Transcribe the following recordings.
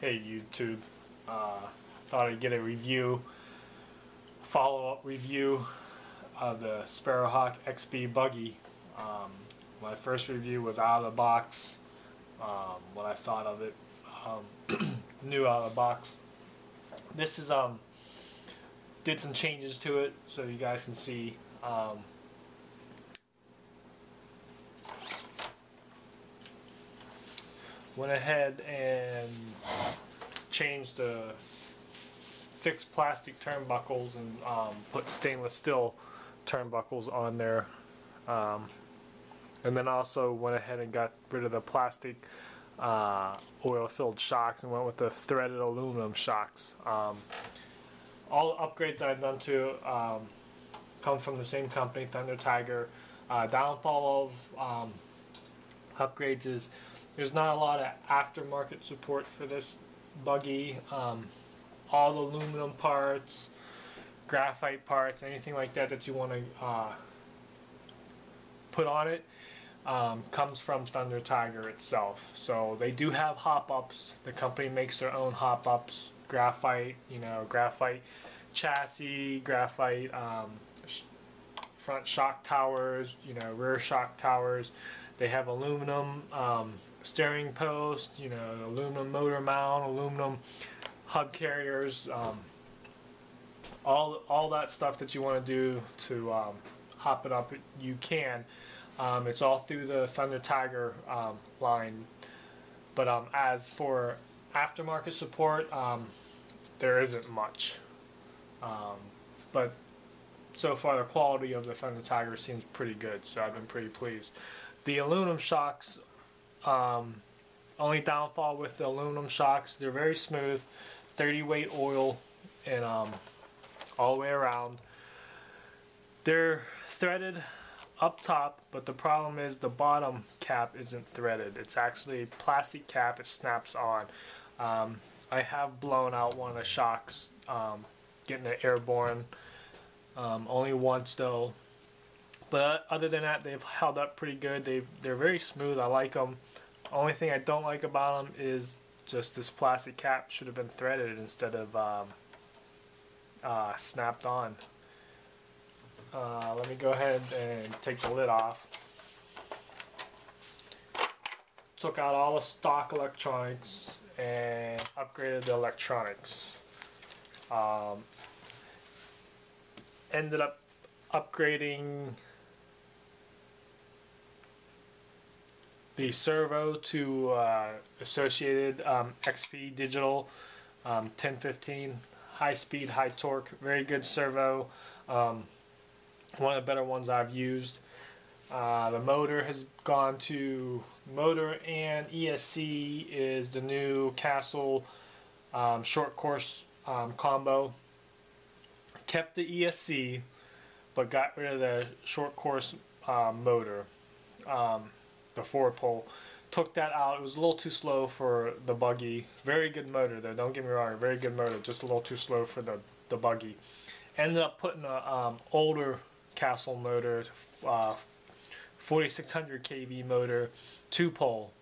Hey YouTube, thought I'd get a review, follow-up review of the Sparrowhawk XB Buggy. My first review was out of the box, what I thought of it, new out of the box. This is, did some changes to it so you guys can see. Went ahead and changed the fixed plastic turnbuckles and put stainless steel turnbuckles on there, and then also went ahead and got rid of the plastic oil-filled shocks and went with the threaded aluminum shocks. All the upgrades I've done to come from the same company, Thunder Tiger. Downfall of upgrades is there's not a lot of aftermarket support for this Buggy. All the aluminum parts, graphite parts, anything like that that you want to put on it comes from Thunder Tiger itself. So they do have hop-ups. The company makes their own hop-ups, graphite, graphite chassis, graphite front shock towers, rear shock towers. They have aluminum steering post, aluminum motor mount, aluminum hub carriers, all that stuff that you want to do to hop it up, you can. It's all through the Thunder Tiger line. But as for aftermarket support, there isn't much. But so far the quality of the Thunder Tiger seems pretty good, so I've been pretty pleased. The aluminum shocks, only downfall with the aluminum shocks, they're very smooth, 30 weight oil, and all the way around. They're threaded up top, but the problem is the bottom cap isn't threaded. It's actually a plastic cap. It snaps on. I have blown out one of the shocks, getting it airborne, only once though. But other than that, they've held up pretty good. They're very smooth. I like them. Only thing I don't like about them is just this plastic cap should have been threaded instead of snapped on. Let me go ahead and take the lid off. Took out all the stock electronics and upgraded the electronics. Ended up upgrading the servo to associated XP digital 1015, high speed, high torque, very good servo. One of the better ones I've used. The motor has gone to motor and ESC is the new Castle short course combo. Kept the ESC, but got rid of the short course motor, the 4-pole. Took that out. It was a little too slow for the Buggy. Very good motor though, don't get me wrong, very good motor, just a little too slow for the Buggy. Ended up putting a older Castle motor, 4600 kV motor, 2-pole.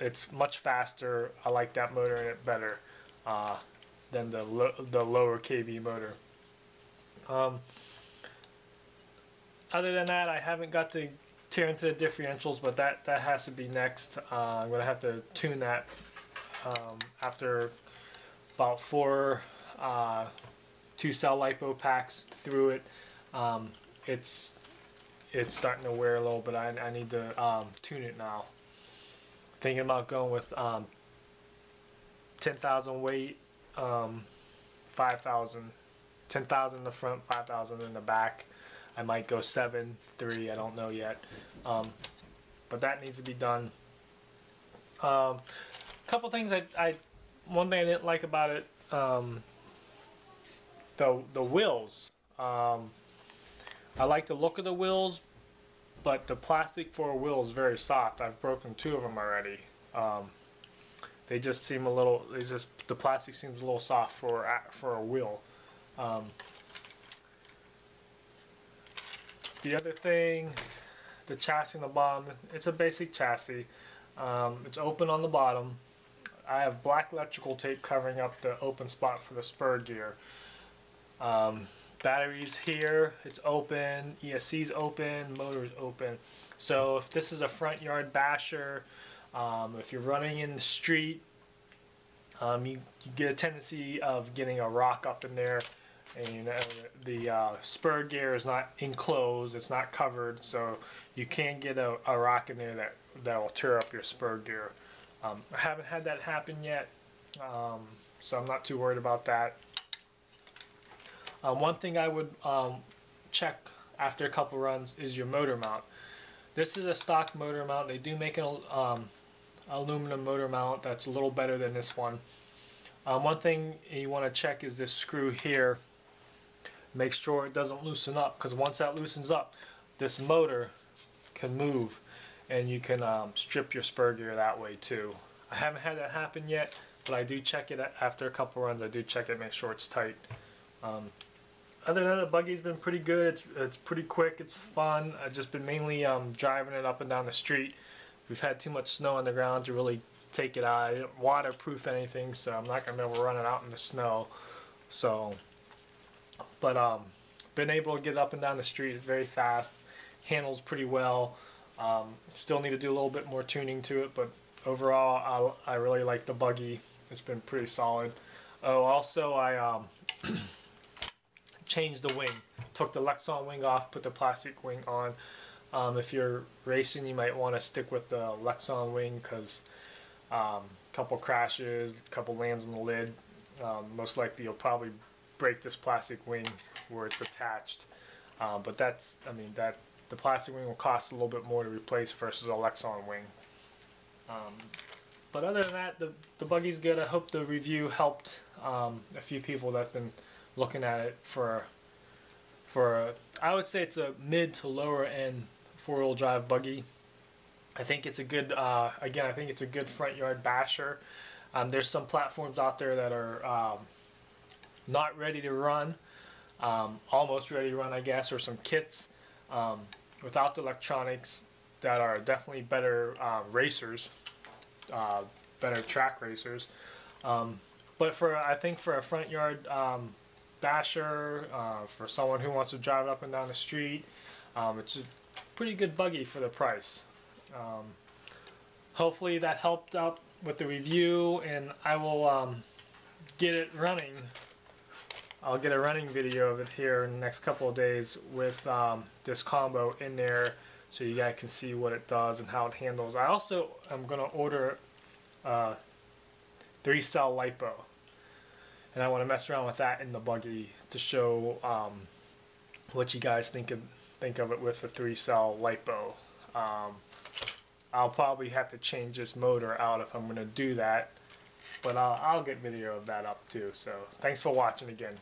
It's much faster. I like that motor in it better than the lower kV motor. Other than that, I haven't got to tear into the differentials, but that has to be next. I'm gonna have to tune that after about 4 2-cell lipo packs through it. It's starting to wear a little bit. I need to tune it now. Thinking about going with 10,000 weight, 5,000, 10,000 in the front, 5,000 in the back. I might go 7, 3, I don't know yet. But that needs to be done. Couple things one thing I didn't like about it, the wheels. I like the look of the wheels, but the plastic for a wheel is very soft. I've broken 2 of them already. They just seem a little. The plastic seems a little soft for a wheel. The other thing, the chassis on the bottom. It's a basic chassis. It's open on the bottom. I have black electrical tape covering up the open spot for the spur gear. Batteries here, it's open, ESC's open, motor's open. So if this is a front yard basher, if you're running in the street, you get a tendency of getting a rock up in there, and the spur gear is not enclosed, it's not covered, so you can get a rock in there that will tear up your spur gear. I haven't had that happen yet, so I'm not too worried about that. One thing I would check after a couple runs is your motor mount. This is a stock motor mount. They do make an aluminum motor mount that's a little better than this one. One thing you want to check is this screw here. Make sure it doesn't loosen up, because once that loosens up, this motor can move and you can strip your spur gear that way too. I haven't had that happen yet, but I do check it after a couple runs. I do check it, make sure it's tight. Other than that, the buggy's been pretty good. It's pretty quick. It's fun. I've just been mainly driving it up and down the street. We've had too much snow on the ground to really take it out. I didn't waterproof anything, so I'm not gonna be able to run it out in the snow. So, but been able to get up and down the street. It's very fast. Handles pretty well. Still need to do a little bit more tuning to it, but overall, I really like the buggy. It's been pretty solid. Oh, also I changed the wing. Took the Lexan wing off, put the plastic wing on. If you're racing, you might want to stick with the Lexan wing, because a couple crashes, a couple lands on the lid, most likely you'll probably break this plastic wing where it's attached. But that's, I mean, the plastic wing will cost a little bit more to replace versus a Lexan wing. But other than that, the buggy's good. I hope the review helped a few people that's been looking at it for I would say it's a mid to lower end four-wheel drive buggy. I think it's a good, again, I think it's a good front yard basher. There's some platforms out there that are not ready to run, almost ready to run, I guess, or some kits without the electronics that are definitely better racers, better track racers. But I think for a front yard basher, for someone who wants to drive up and down the street, it's a pretty good buggy for the price. Hopefully that helped out with the review, and I will get it running. I'll get a running video of it here in the next couple of days with this combo in there, so you guys can see what it does and how it handles. I also am going to order a 3-cell lipo, and I want to mess around with that in the buggy to show what you guys think of it with the 3-cell lipo. I'll probably have to change this motor out if I'm going to do that, but I'll get video of that up too. So thanks for watching again.